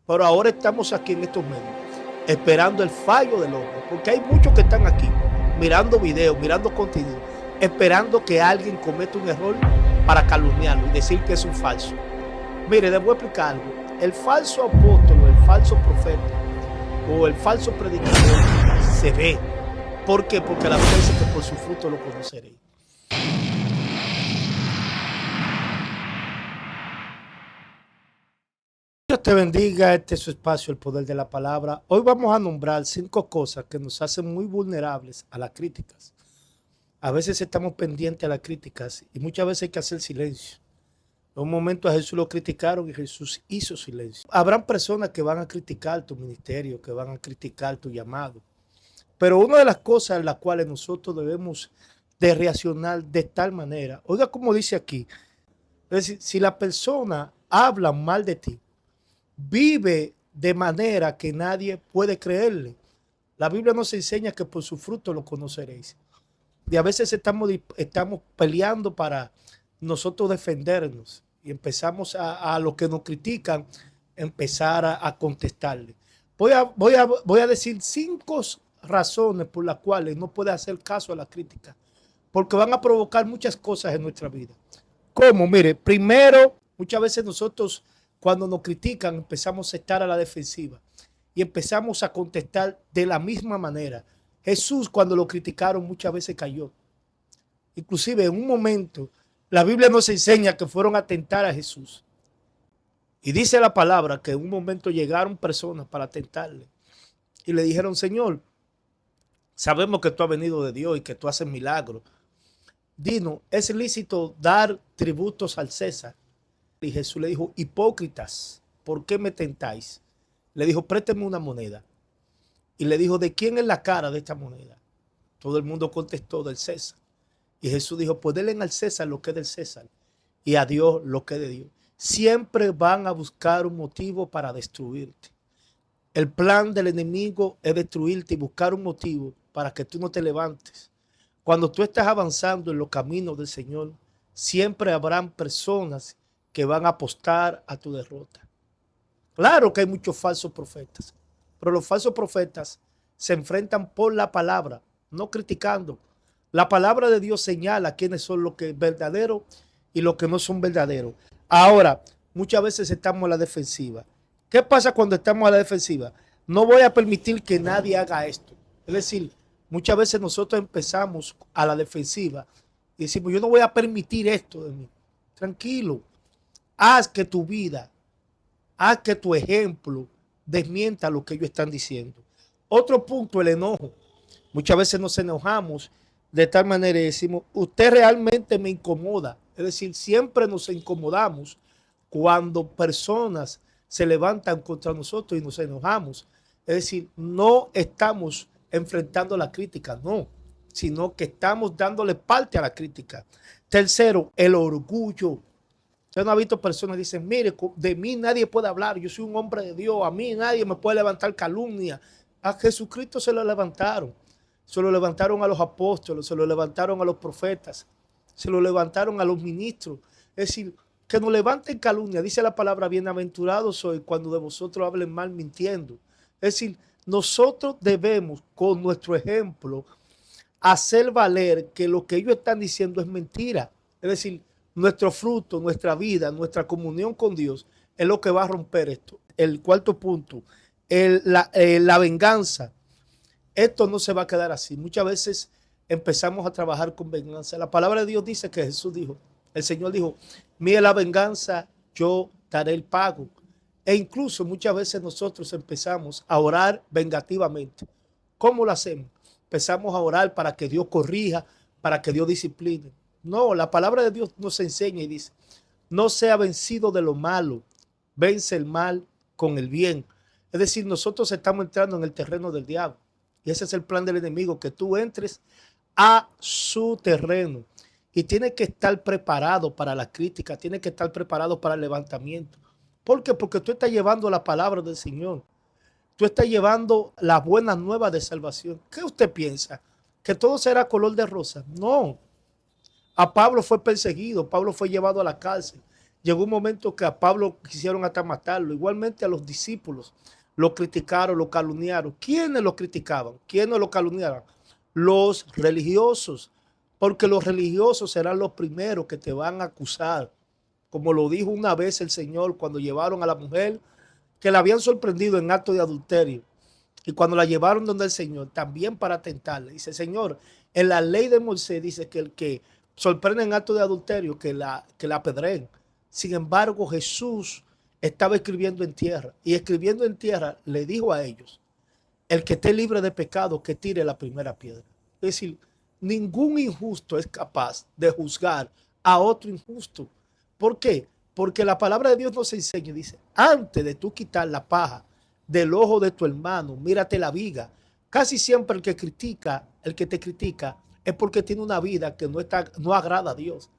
Pero ahora estamos aquí en estos medios, esperando el fallo del hombre, porque hay muchos que están aquí, mirando videos, mirando contenido, esperando que alguien cometa un error para calumniarlo y decir que es un falso. Mire, les voy a explicar algo. El falso apóstol, el falso profeta o el falso predicador se ve. ¿Por qué? Porque la Biblia dice que por su fruto lo conoceréis. Dios te bendiga, este es su espacio, el poder de la palabra. Hoy vamos a nombrar 5 cosas que nos hacen muy vulnerables a las críticas. A veces estamos pendientes a las críticas y muchas veces hay que hacer silencio. En un momento a Jesús lo criticaron y Jesús hizo silencio. Habrán personas que van a criticar tu ministerio, que van a criticar tu llamado. Pero una de las cosas en las cuales nosotros debemos de reaccionar de tal manera, oiga como dice aquí, es decir, si la persona habla mal de ti, vive de manera que nadie puede creerle. La Biblia nos enseña que por su fruto lo conoceréis. Y a veces estamos peleando para nosotros defendernos y empezamos a los que nos critican, empezar a contestarle. Voy a decir 5 razones por las cuales no puede hacer caso a la crítica, porque van a provocar muchas cosas en nuestra vida. ¿Cómo? Mire, primero, muchas veces nosotros cuando nos critican empezamos a estar a la defensiva y empezamos a contestar de la misma manera. Jesús cuando lo criticaron muchas veces cayó. Inclusive en un momento la Biblia nos enseña que fueron a tentar a Jesús. Y dice la palabra que en un momento llegaron personas para tentarle y le dijeron: Señor, sabemos que tú has venido de Dios y que tú haces milagros. Dinos, ¿es lícito dar tributos al César? Y Jesús le dijo: hipócritas, ¿por qué me tentáis? Le dijo: présteme una moneda. Y le dijo: ¿de quién es la cara de esta moneda? Todo el mundo contestó: del César. Y Jesús dijo: pues denle al César lo que es del César y a Dios lo que es de Dios. Siempre van a buscar un motivo para destruirte. El plan del enemigo es destruirte y buscar un motivo para que tú no te levantes. Cuando tú estás avanzando en los caminos del Señor, siempre habrán personas que van a apostar a tu derrota. Claro que hay muchos falsos profetas, pero los falsos profetas se enfrentan por la palabra, no criticando. La palabra de Dios señala quiénes son los que es verdadero y los que no son verdaderos. Ahora, muchas veces estamos a la defensiva. ¿Qué pasa cuando estamos a la defensiva? No voy a permitir que nadie haga esto. Es decir, muchas veces nosotros empezamos a la defensiva y decimos: yo no voy a permitir esto de mí. Tranquilo, haz que tu vida, haz que tu ejemplo desmienta lo que ellos están diciendo. Otro punto, el enojo. Muchas veces nos enojamos de tal manera y decimos: usted realmente me incomoda. Es decir, siempre nos incomodamos cuando personas se levantan contra nosotros y nos enojamos. Es decir, no estamos enfrentando la crítica, no, sino que estamos dándole parte a la crítica. Tercero, el orgullo. Usted no ha visto personas que dicen: mire, de mí nadie puede hablar, yo soy un hombre de Dios, a mí nadie me puede levantar calumnia. A Jesucristo se lo levantaron a los apóstoles, se lo levantaron a los profetas, se lo levantaron a los ministros. Es decir, que nos levanten calumnia. Dice la palabra: bienaventurados soy cuando de vosotros hablen mal mintiendo. Es decir, nosotros debemos con nuestro ejemplo hacer valer que lo que ellos están diciendo es mentira. Es decir, nuestro fruto, nuestra vida, nuestra comunión con Dios es lo que va a romper esto. El cuarto punto, la venganza. Esto no se va a quedar así. Muchas veces empezamos a trabajar con venganza. La palabra de Dios dice que Jesús dijo, el Señor dijo: mire la venganza, yo daré el pago. E incluso muchas veces nosotros empezamos a orar vengativamente. ¿Cómo lo hacemos? Empezamos a orar para que Dios corrija, para que Dios discipline. No, la palabra de Dios nos enseña y dice: no sea vencido de lo malo, vence el mal con el bien. Es decir, nosotros estamos entrando en el terreno del diablo. Y ese es el plan del enemigo, que tú entres a su terreno. Y tienes que estar preparado para la crítica, tienes que estar preparado para el levantamiento. ¿Por qué? Porque tú estás llevando la palabra del Señor. Tú estás llevando la buena nueva de salvación. ¿Qué usted piensa? ¿Que todo será color de rosa? No. A Pablo fue perseguido, Pablo fue llevado a la cárcel. Llegó un momento que a Pablo quisieron hasta matarlo. Igualmente a los discípulos. Lo criticaron, lo calumniaron. ¿Quiénes lo criticaban? ¿Quiénes lo calumniaban? Los religiosos. Porque los religiosos serán los primeros que te van a acusar. Como lo dijo una vez el Señor cuando llevaron a la mujer que la habían sorprendido en acto de adulterio. Y cuando la llevaron donde el Señor, también para tentarle, dice: Señor, en la ley de Moisés dice que el que sorprende en acto de adulterio, que la apedreen. Sin embargo, Jesús estaba escribiendo en tierra, y escribiendo en tierra le dijo a ellos: el que esté libre de pecado, que tire la primera piedra. Es decir, ningún injusto es capaz de juzgar a otro injusto. ¿Por qué? Porque la palabra de Dios nos enseña, dice: antes de tú quitar la paja del ojo de tu hermano, mírate la viga. Casi siempre el que te critica, es porque tiene una vida que no agrada a Dios.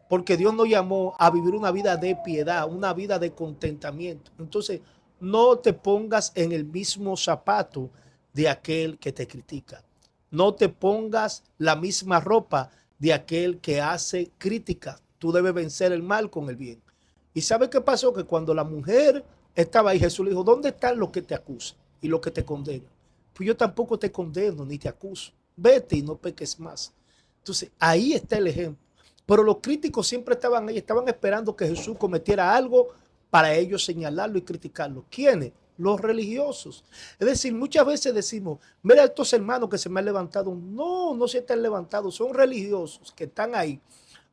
Porque Dios nos llamó a vivir una vida de piedad, una vida de contentamiento. Entonces, no te pongas en el mismo zapato de aquel que te critica. No te pongas la misma ropa de aquel que hace crítica. Tú debes vencer el mal con el bien. ¿Y sabe qué pasó? Que cuando la mujer estaba ahí, Jesús le dijo: ¿dónde están los que te acusan y los que te condenan? Pues yo tampoco te condeno ni te acuso. Vete y no peques más. Entonces, ahí está el ejemplo. Pero los críticos siempre estaban ahí, estaban esperando que Jesús cometiera algo para ellos señalarlo y criticarlo. ¿Quiénes? Los religiosos. Es decir, muchas veces decimos: mira estos hermanos que se me han levantado. No, no se están levantados, son religiosos que están ahí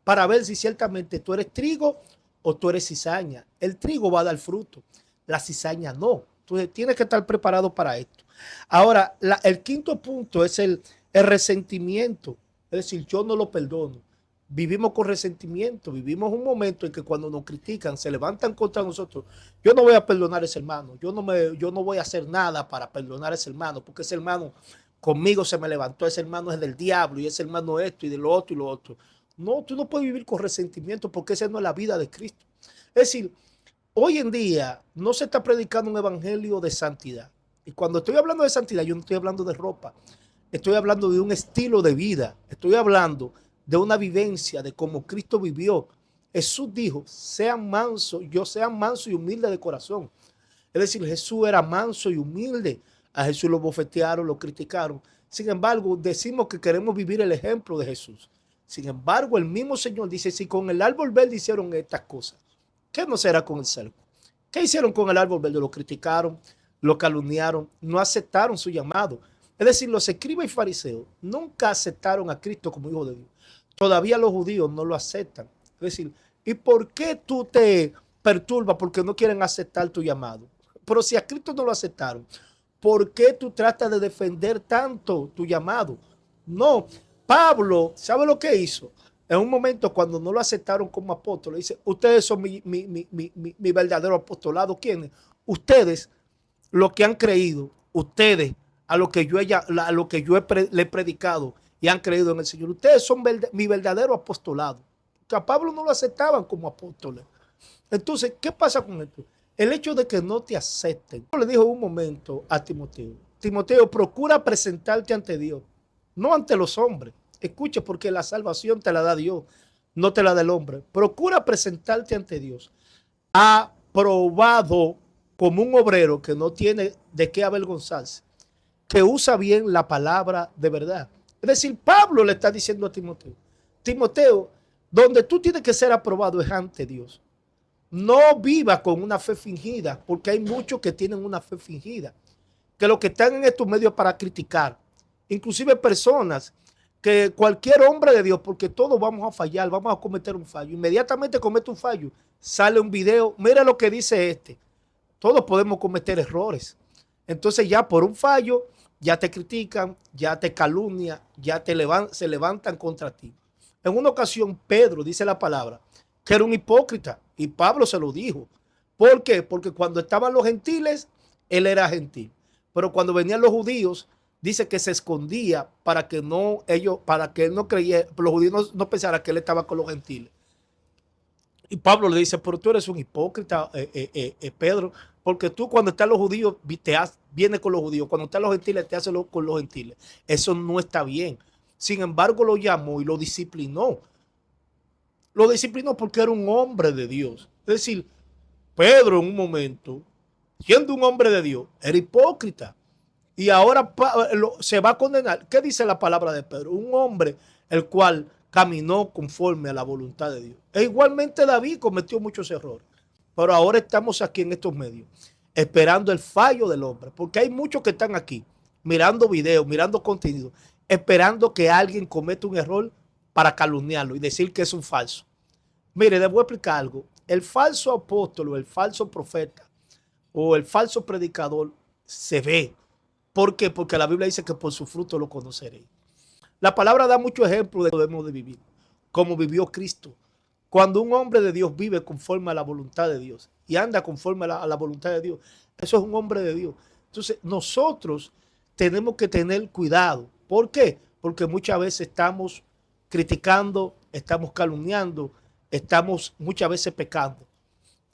para ver si ciertamente tú eres trigo o tú eres cizaña. El trigo va a dar fruto, la cizaña no. Entonces tienes que estar preparado para esto. Ahora, el quinto punto es el resentimiento. Es decir, yo no lo perdono. Vivimos con resentimiento, vivimos un momento en que cuando nos critican, se levantan contra nosotros. Yo no voy a perdonar a ese hermano, yo no voy a hacer nada para perdonar a ese hermano, porque ese hermano conmigo se me levantó, ese hermano es del diablo, y ese hermano esto y de lo otro y lo otro. No, tú no puedes vivir con resentimiento, porque esa no es la vida de Cristo. Es decir, hoy en día no se está predicando un evangelio de santidad. Y cuando estoy hablando de santidad, yo no estoy hablando de ropa, estoy hablando de un estilo de vida, estoy hablando de una vivencia de cómo Cristo vivió. Jesús dijo: sean mansos, sean manso y humilde de corazón. Es decir, Jesús era manso y humilde. A Jesús lo bofetearon, lo criticaron. Sin embargo, decimos que queremos vivir el ejemplo de Jesús. Sin embargo, el mismo Señor dice: si con el árbol verde hicieron estas cosas, ¿qué no será con el cerco? ¿Qué hicieron con el árbol verde? Lo criticaron, lo calumniaron, no aceptaron su llamado. Es decir, los escribas y fariseos nunca aceptaron a Cristo como hijo de Dios. Todavía los judíos no lo aceptan. Es decir, ¿y por qué tú te perturbas porque no quieren aceptar tu llamado? Pero si a Cristo no lo aceptaron, ¿por qué tú tratas de defender tanto tu llamado? No, Pablo, ¿sabe lo que hizo? En un momento cuando no lo aceptaron como apóstol, dice: ustedes son mi verdadero apostolado. ¿Quiénes? Ustedes, los que han creído, ustedes, a lo que le he predicado y han creído en el Señor. Ustedes son mi verdadero apostolado. Que a Pablo no lo aceptaban como apóstoles. Entonces, ¿qué pasa con esto? El hecho de que no te acepten. Yo le dijo un momento a Timoteo: Timoteo, procura presentarte ante Dios, no ante los hombres. Escuche, porque la salvación te la da Dios, no te la da el hombre. Procura presentarte ante Dios aprobado, como un obrero que no tiene de qué avergonzarse, que usa bien la palabra de verdad. Es decir, Pablo le está diciendo a Timoteo: Timoteo, donde tú tienes que ser aprobado es ante Dios. No viva con una fe fingida, porque hay muchos que tienen una fe fingida, que lo que están en estos medios para criticar, inclusive personas que cualquier hombre de Dios, porque todos vamos a fallar, vamos a cometer un fallo. Inmediatamente comete un fallo, sale un video, mira lo que dice este. Todos podemos cometer errores. Entonces ya por un fallo, ya te critican, ya te calumnian, se levantan contra ti. En una ocasión, Pedro, dice la palabra, que era un hipócrita, y Pablo se lo dijo. ¿Por qué? Porque cuando estaban los gentiles, él era gentil. Pero cuando venían los judíos, dice que se escondía para que él no creyera, los judíos no pensaran que él estaba con los gentiles. Y Pablo le dice: pero tú eres un hipócrita, Pedro, porque tú cuando están los judíos vienes con los judíos, cuando están los gentiles te haces con los gentiles. Eso no está bien. Sin embargo, lo llamó y lo disciplinó. Lo disciplinó porque era un hombre de Dios. Es decir, Pedro en un momento, siendo un hombre de Dios, era hipócrita. Y ahora se va a condenar. ¿Qué dice la palabra de Pedro? Un hombre el cual caminó conforme a la voluntad de Dios. E igualmente David cometió muchos errores. Pero ahora estamos aquí en estos medios, esperando el fallo del hombre. Porque hay muchos que están aquí, mirando videos, mirando contenido, esperando que alguien cometa un error para calumniarlo y decir que es un falso. Mire, les voy a explicar algo. El falso apóstol o el falso profeta o el falso predicador se ve. ¿Por qué? Porque la Biblia dice que por su fruto lo conoceréis. La palabra da muchos ejemplos de cómo debemos de vivir, como vivió Cristo. Cuando un hombre de Dios vive conforme a la voluntad de Dios y anda conforme a la voluntad de Dios, eso es un hombre de Dios. Entonces, nosotros tenemos que tener cuidado. ¿Por qué? Porque muchas veces estamos criticando, estamos calumniando, estamos muchas veces pecando.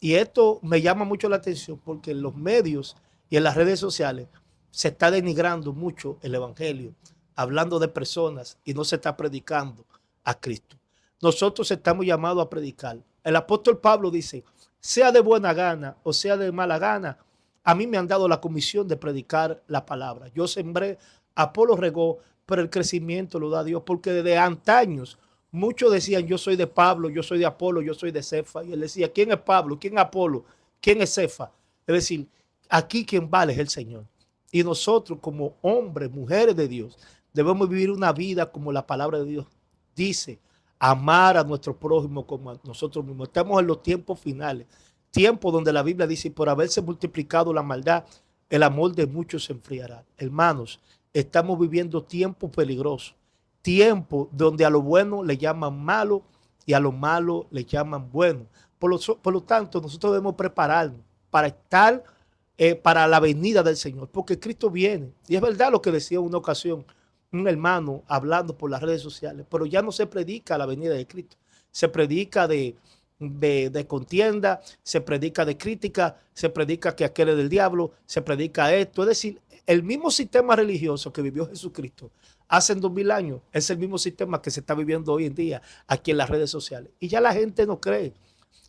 Y esto me llama mucho la atención porque en los medios y en las redes sociales se está denigrando mucho el evangelio, hablando de personas y no se está predicando a Cristo. Nosotros estamos llamados a predicar. El apóstol Pablo dice, sea de buena gana o sea de mala gana, a mí me han dado la comisión de predicar la palabra. Yo sembré, Apolo regó, pero el crecimiento lo da Dios, porque desde antaños muchos decían, yo soy de Pablo, yo soy de Apolo, yo soy de Cefa. Y él decía, ¿quién es Pablo? ¿Quién es Apolo? ¿Quién es Cefa? Es decir, aquí quien vale es el Señor. Y nosotros como hombres, mujeres de Dios, debemos vivir una vida como la palabra de Dios dice, amar a nuestro prójimo como a nosotros mismos. Estamos en los tiempos finales, tiempos donde la Biblia dice, por haberse multiplicado la maldad, el amor de muchos se enfriará. Hermanos, estamos viviendo tiempos peligrosos, tiempos donde a lo bueno le llaman malo y a lo malo le llaman bueno. Por lo tanto, nosotros debemos prepararnos para estar para la venida del Señor, porque Cristo viene. Y es verdad lo que decía en una ocasión un hermano hablando por las redes sociales, pero ya no se predica la venida de Cristo, se predica de contienda, se predica de crítica, se predica que aquel es del diablo, se predica esto. Es decir, el mismo sistema religioso que vivió Jesucristo hace 2000 años es el mismo sistema que se está viviendo hoy en día aquí en las redes sociales. Y ya la gente no cree,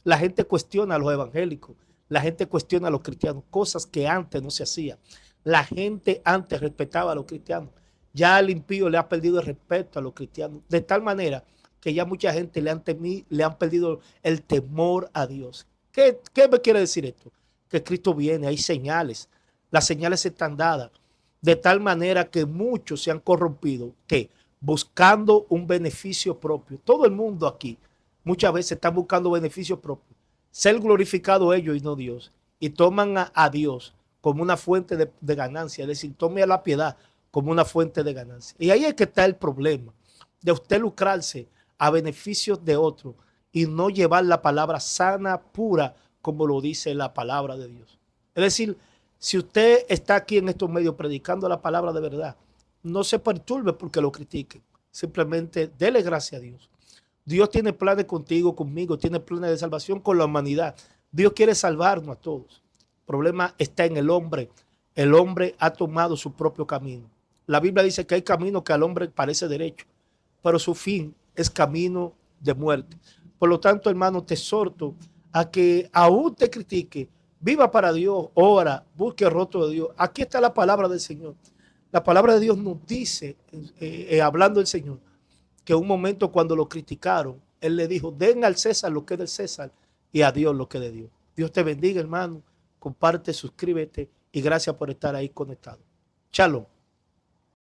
la gente cuestiona a los evangélicos, la gente cuestiona a los cristianos, cosas que antes no se hacían. La gente antes respetaba a los cristianos. Ya el impío le ha perdido el respeto a los cristianos, de tal manera que ya mucha gente le han perdido el temor a Dios. ¿Qué me quiere decir esto? Que Cristo viene, hay señales, las señales están dadas, de tal manera que muchos se han corrompido, que buscando un beneficio propio, todo el mundo aquí muchas veces están buscando beneficio propio, ser glorificado ellos y no Dios, y toman a Dios como una fuente de ganancia, es decir, tome a la piedad como una fuente de ganancia. Y ahí es que está el problema, de usted lucrarse a beneficios de otro y no llevar la palabra sana, pura, como lo dice la palabra de Dios. Es decir, si usted está aquí en estos medios predicando la palabra de verdad, no se perturbe porque lo critiquen. Simplemente dele gracias a Dios. Dios tiene planes contigo, conmigo, tiene planes de salvación con la humanidad. Dios quiere salvarnos a todos. El problema está en el hombre. El hombre ha tomado su propio camino. La Biblia dice que hay caminos que al hombre parece derecho, pero su fin es camino de muerte. Por lo tanto, hermano, te exhorto a que aún te critique, viva para Dios, ora, busque el rostro de Dios. Aquí está la palabra del Señor. La palabra de Dios nos dice, hablando del Señor, que un momento cuando lo criticaron, Él le dijo, den al César lo que es del César y a Dios lo que es de Dios. Dios te bendiga, hermano. Comparte, suscríbete y gracias por estar ahí conectado. Shalom.